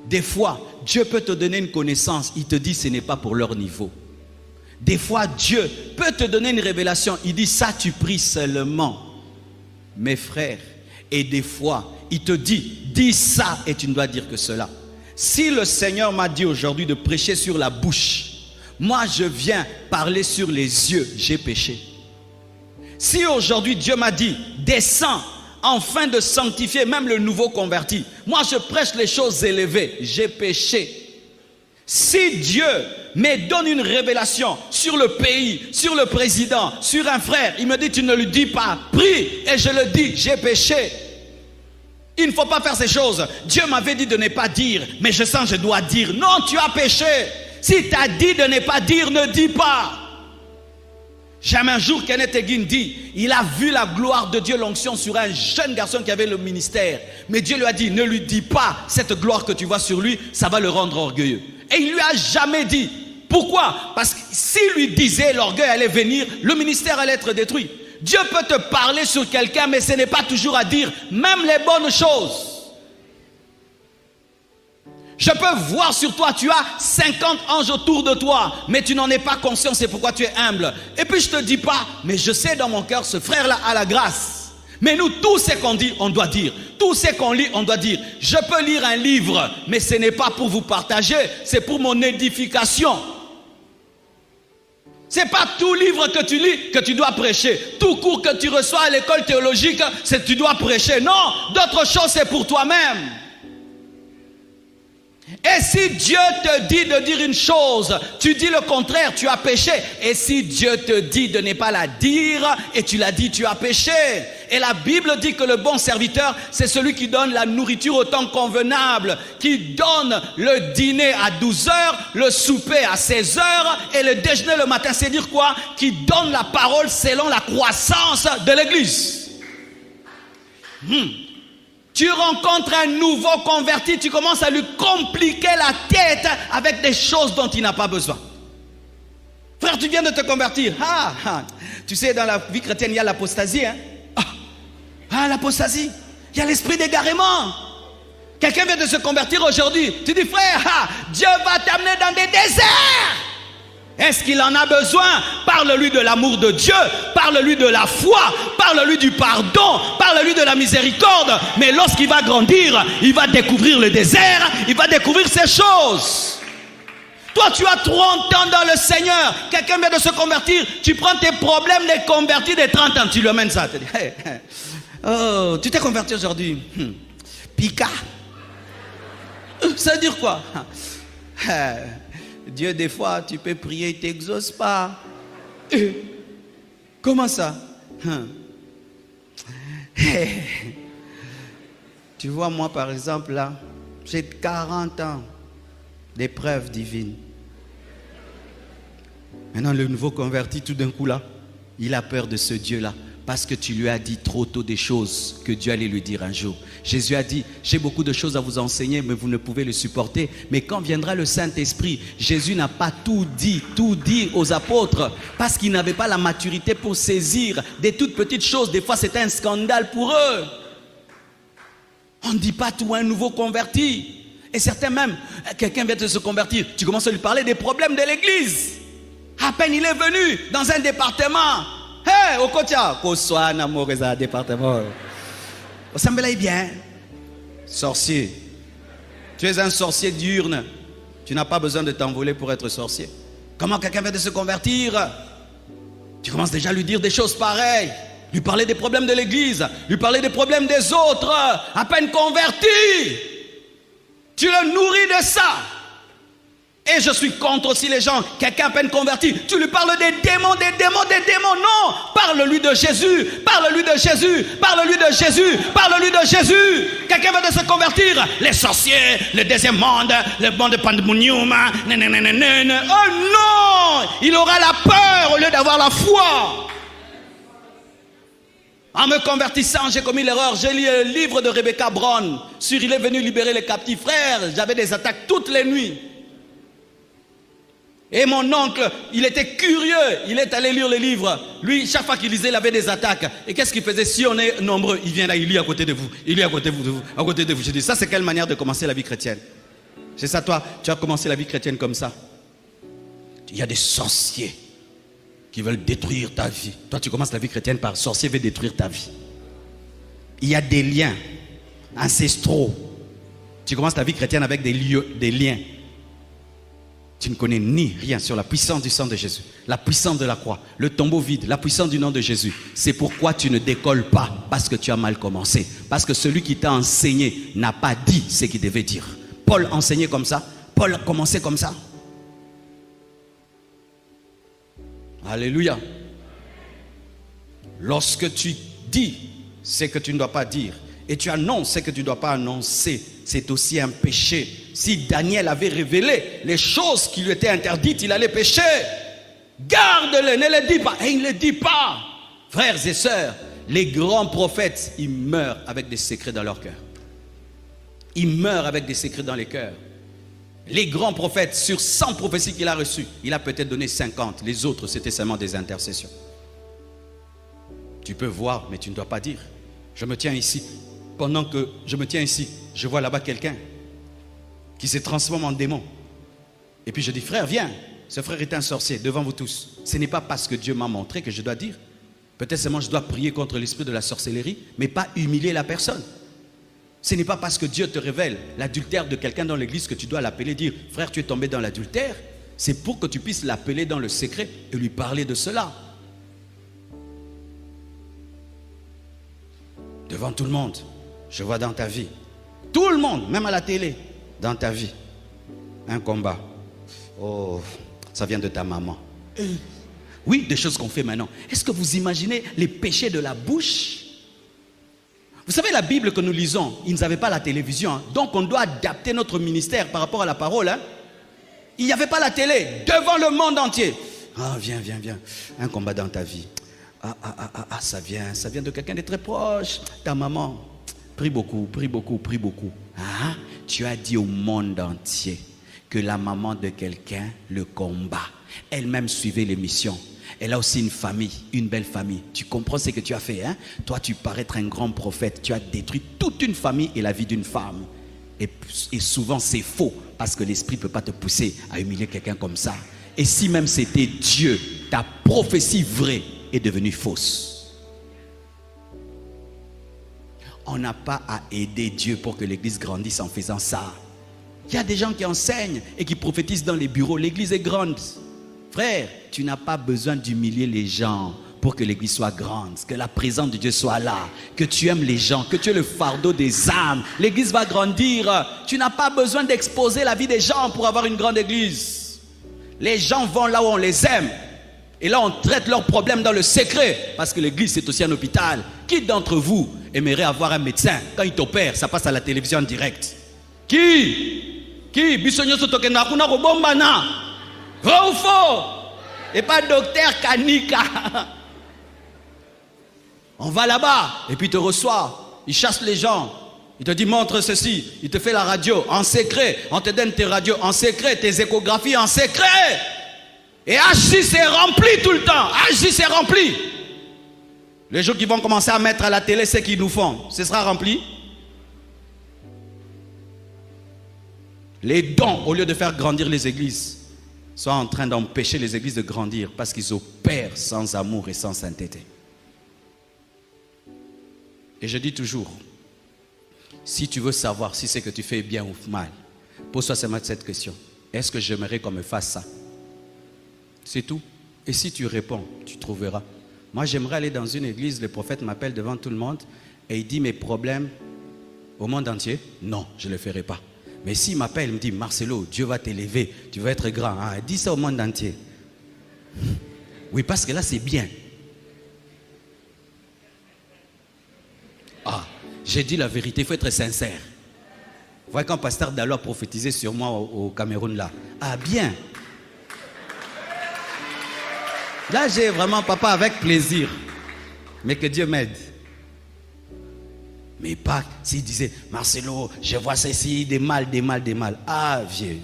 Des fois, Dieu peut te donner une connaissance, il te dit ce n'est pas pour leur niveau. Des fois, Dieu peut te donner une révélation, il dit ça tu pries seulement, mes frères. Et des fois, il te dit, dis ça et tu ne dois dire que cela. Si le Seigneur m'a dit aujourd'hui de prêcher sur la bouche, moi je viens parler sur les yeux, j'ai péché. Si aujourd'hui Dieu m'a dit, descends afin de sanctifier même le nouveau converti, moi je prêche les choses élevées, j'ai péché. Si Dieu me donne une révélation sur le pays, sur le président, sur un frère, il me dit tu ne lui dis pas, prie et je le dis, j'ai péché. Il ne faut pas faire ces choses. Dieu m'avait dit de ne pas dire, mais je sens que je dois dire. Non, tu as péché. Si tu as dit de ne pas dire, ne dis pas. J'aime un jour Kenneth Hagin dit, il a vu la gloire de Dieu, l'onction sur un jeune garçon qui avait le ministère. Mais Dieu lui a dit, ne lui dis pas cette gloire que tu vois sur lui, ça va le rendre orgueilleux. Et il ne lui a jamais dit. Pourquoi? Parce que s'il lui disait, l'orgueil allait venir, le ministère allait être détruit. Dieu peut te parler sur quelqu'un, mais ce n'est pas toujours à dire même les bonnes choses. Je peux voir sur toi, tu as 50 anges autour de toi, mais tu n'en es pas conscient, c'est pourquoi tu es humble. Et puis je ne te dis pas, mais je sais dans mon cœur, ce frère-là a la grâce. Mais nous, tout ce qu'on dit, on doit dire. Tout ce qu'on lit, on doit dire. Je peux lire un livre, mais ce n'est pas pour vous partager, c'est pour mon édification. Ce n'est pas tout livre que tu lis que tu dois prêcher. Tout cours que tu reçois à l'école théologique, c'est que tu dois prêcher. Non, d'autres choses, c'est pour toi-même. Et si Dieu te dit de dire une chose, tu dis le contraire, tu as péché. Et si Dieu te dit de ne pas la dire et tu l'as dit, tu as péché. Et la Bible dit que le bon serviteur, c'est celui qui donne la nourriture au temps convenable, qui donne le dîner à 12 heures, le souper à 16 heures et le déjeuner le matin. C'est dire quoi? Qui donne la parole selon la croissance de l'église. Tu rencontres un nouveau converti, tu commences à lui compliquer la tête avec des choses dont il n'a pas besoin. Frère, tu viens de te convertir. Tu sais, dans la vie chrétienne, il y a l'apostasie. L'apostasie. Il y a l'esprit d'égarement. Quelqu'un vient de se convertir aujourd'hui. Tu dis, frère, Dieu va t'amener dans des déserts. Est-ce qu'il en a besoin? Parle-lui de l'amour de Dieu, parle-lui de la foi, parle-lui du pardon, parle-lui de la miséricorde. Mais lorsqu'il va grandir, il va découvrir le désert, il va découvrir ces choses. Toi, tu as 30 ans dans le Seigneur, quelqu'un vient de se convertir, tu prends tes problèmes des convertis des 30 ans, tu lui amènes ça. Tu dis, oh, tu t'es converti aujourd'hui. Pika. Ça veut dire quoi? Dieu, des fois, tu peux prier, il ne t'exauce pas. Comment ça? Tu vois, moi, par exemple, là, j'ai 40 ans d'épreuves divines. Maintenant, le nouveau converti, tout d'un coup, là, il a peur de ce Dieu-là. Parce que tu lui as dit trop tôt des choses que Dieu allait lui dire un jour. Jésus a dit, j'ai beaucoup de choses à vous enseigner, mais vous ne pouvez le supporter. Mais quand viendra le Saint-Esprit, Jésus n'a pas tout dit aux apôtres, parce qu'ils n'avaient pas la maturité pour saisir des toutes petites choses. Des fois, c'était un scandale pour eux. On ne dit pas tout à un nouveau converti. Et certains même, quelqu'un vient de se convertir, tu commences à lui parler des problèmes de l'église. À peine il est venu dans un département. Hey, au Kotia, Koswa, Namoreza, département. Au Sambela est bien. Sorcier. Tu es un sorcier diurne. Tu n'as pas besoin de t'envoler pour être sorcier. Comment quelqu'un vient de se convertir? Tu commences déjà à lui dire des choses pareilles. Lui parler des problèmes de l'église. Lui parler des problèmes des autres. À peine converti. Tu le nourris de ça. Et je suis contre aussi les gens, quelqu'un à peine converti, tu lui parles des démons, non, parle-lui de Jésus, parle-lui de Jésus, parle-lui de Jésus, parle-lui de Jésus. Quelqu'un va de se convertir, les sorciers, le deuxième monde, le monde de pandemonium, oh non, il aura la peur au lieu d'avoir la foi. En me convertissant, j'ai commis l'erreur, j'ai lu le livre de Rebecca Brown, sur il est venu libérer les captifs. Frère, j'avais des attaques toutes les nuits. Et mon oncle, il était curieux, il est allé lire les livres. Lui, chaque fois qu'il lisait, il avait des attaques. Et qu'est-ce qu'il faisait? Si on est nombreux, il vient là, il lit à côté de vous. Il lit à côté de vous, à côté de vous. Je dis, ça c'est quelle manière de commencer la vie chrétienne? C'est ça, toi, tu as commencé la vie chrétienne comme ça. Il y a des sorciers qui veulent détruire ta vie. Toi, tu commences la vie chrétienne par sorcier veut détruire ta vie. Il y a des liens ancestraux. Tu commences ta vie chrétienne avec des liens. Tu ne connais ni rien sur la puissance du sang de Jésus, la puissance de la croix, le tombeau vide, la puissance du nom de Jésus. C'est pourquoi tu ne décolles pas, parce que tu as mal commencé. Parce que celui qui t'a enseigné n'a pas dit ce qu'il devait dire. Paul enseignait comme ça. Paul commençait comme ça. Alléluia. Lorsque tu dis ce que tu ne dois pas dire et tu annonces ce que tu ne dois pas annoncer, c'est aussi un péché. Si Daniel avait révélé les choses qui lui étaient interdites, il allait pécher. Garde-les, ne les dis pas. Et il ne les dit pas. Frères et sœurs, les grands prophètes, ils meurent avec des secrets dans leur cœur. Ils meurent avec des secrets dans les cœurs. Les grands prophètes, sur 100 prophéties qu'il a reçues, il a peut-être donné 50. Les autres, c'était seulement des intercessions. Tu peux voir, mais tu ne dois pas dire. Je me tiens ici. Pendant que je me tiens ici, je vois là-bas quelqu'un qui se transforme en démon. Et puis je dis, frère, viens. Ce frère est un sorcier devant vous tous. Ce n'est pas parce que Dieu m'a montré que je dois dire. Peut-être seulement je dois prier contre l'esprit de la sorcellerie, mais pas humilier la personne. Ce n'est pas parce que Dieu te révèle l'adultère de quelqu'un dans l'église que tu dois l'appeler, dire, frère, tu es tombé dans l'adultère. C'est pour que tu puisses l'appeler dans le secret et lui parler de cela. Devant tout le monde, je vois dans ta vie, tout le monde, même à la télé, dans ta vie, un combat. Oh, ça vient de ta maman. Oui, des choses qu'on fait maintenant. Est-ce que vous imaginez les péchés de la bouche? Vous savez, la Bible que nous lisons, ils n'avaient pas la télévision, hein, donc on doit adapter notre ministère par rapport à la parole. Hein. Il n'y avait pas la télé, devant le monde entier. Ah, viens, viens, viens. Un combat dans ta vie. Ça vient de quelqu'un de très proche. Ta maman. Prie beaucoup, prie beaucoup, prie beaucoup. Ah, tu as dit au monde entier que la maman de quelqu'un le combat. Elle-même suivait l'émission. Elle a aussi une famille, une belle famille. Tu comprends ce que tu as fait, hein? Toi, tu parais être un grand prophète. Tu as détruit toute une famille et la vie d'une femme. Et souvent, c'est faux parce que l'esprit ne peut pas te pousser à humilier quelqu'un comme ça. Et si même c'était Dieu, ta prophétie vraie est devenue fausse. On n'a pas à aider Dieu pour que l'église grandisse en faisant ça. Il y a des gens qui enseignent et qui prophétisent dans les bureaux. L'église est grande. Frère, tu n'as pas besoin d'humilier les gens pour que l'église soit grande, que la présence de Dieu soit là, que tu aimes les gens, que tu aies le fardeau des âmes. L'église va grandir. Tu n'as pas besoin d'exposer la vie des gens pour avoir une grande église. Les gens vont là où on les aime. Et là, on traite leurs problèmes dans le secret. Parce que l'église, c'est aussi un hôpital. Qui d'entre vous aimerait avoir un médecin? Quand il t'opère, ça passe à la télévision en direct. Qui? Bisogno sotokenda kuna robombana. Vrai ou faux? Et pas docteur Kanika. On va là-bas et puis il te reçoit. Il chasse les gens. Il te dit montre ceci. Il te fait la radio en secret. On te donne tes radios en secret, tes échographies en secret. Et H6 est rempli tout le temps. H6 est rempli. Les gens qui vont commencer à mettre à la télé ce qu'ils nous font, ce sera rempli. Les dons, au lieu de faire grandir les églises, sont en train d'empêcher les églises de grandir parce qu'ils opèrent sans amour et sans sainteté. Et je dis toujours, si tu veux savoir si ce que tu fais est bien ou mal, pose-toi seulement cette question. Est-ce que j'aimerais qu'on me fasse ça? C'est tout. Et si tu réponds, tu trouveras. Moi, j'aimerais aller dans une église, le prophète m'appelle devant tout le monde et il dit mes problèmes au monde entier. Non, je ne le ferai pas. Mais s'il m'appelle, il me dit, Marcelo, Dieu va t'élever, tu vas être grand. Ah, dis ça au monde entier. Oui, parce que là, c'est bien. Ah, j'ai dit la vérité, il faut être sincère. Vous voyez quand pasteur Dalo a prophétisé sur moi au Cameroun là. Ah, bien. Là, j'ai vraiment papa avec plaisir. Mais que Dieu m'aide. Mais pas s'il disait, Marcelo, je vois ceci, des mal. Ah, vieux.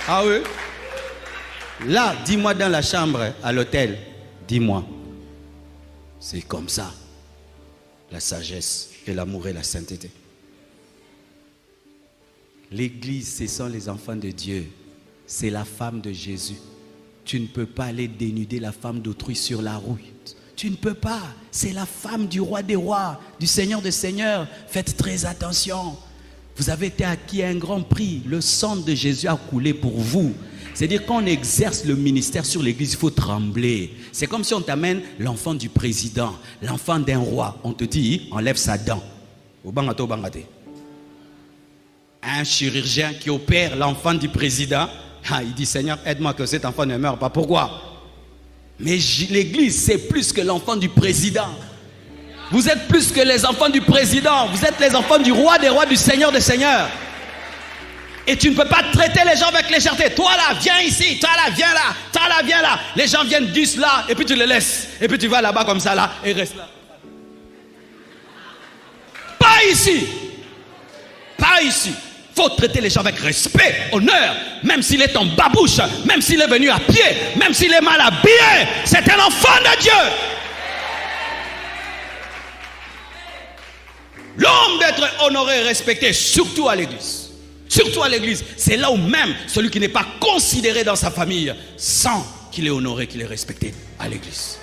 Ah oui? Là, dis-moi dans la chambre, à l'hôtel, dis-moi. C'est comme ça. la sagesse et l'amour et la sainteté. L'église, ce sont les enfants de Dieu. C'est la femme de Jésus. Tu ne peux pas aller dénuder la femme d'autrui sur la route. Tu ne peux pas. C'est la femme du roi des rois, du Seigneur des seigneurs. Faites très attention. Vous avez été acquis à un grand prix. Le sang de Jésus a coulé pour vous. C'est-à-dire quand on exerce le ministère sur l'église, il faut trembler. C'est comme si on t'amène l'enfant du président, l'enfant d'un roi. On te dit, enlève sa dent. Un chirurgien qui opère l'enfant du président, il dit, Seigneur, aide-moi que cet enfant ne meure pas. Pourquoi? Mais l'église, c'est plus que l'enfant du président. Vous êtes plus que les enfants du président. Vous êtes les enfants du roi des rois, du Seigneur des seigneurs. Et tu ne peux pas traiter les gens avec légèreté. Toi là, viens ici. Toi là, viens là. Toi là, viens là. Les gens viennent 10 là. Et puis tu les laisses. Et puis tu vas là-bas comme ça là. Et reste là. Pas ici. Pas ici. Faut traiter les gens avec respect, honneur. Même s'il est en babouche. Même s'il est venu à pied. Même s'il est mal habillé. C'est un enfant de Dieu. L'homme d'être honoré et respecté, surtout à l'église. Surtout à l'église. C'est là où même celui qui n'est pas considéré dans sa famille sent qu'il est honoré, qu'il est respecté à l'église.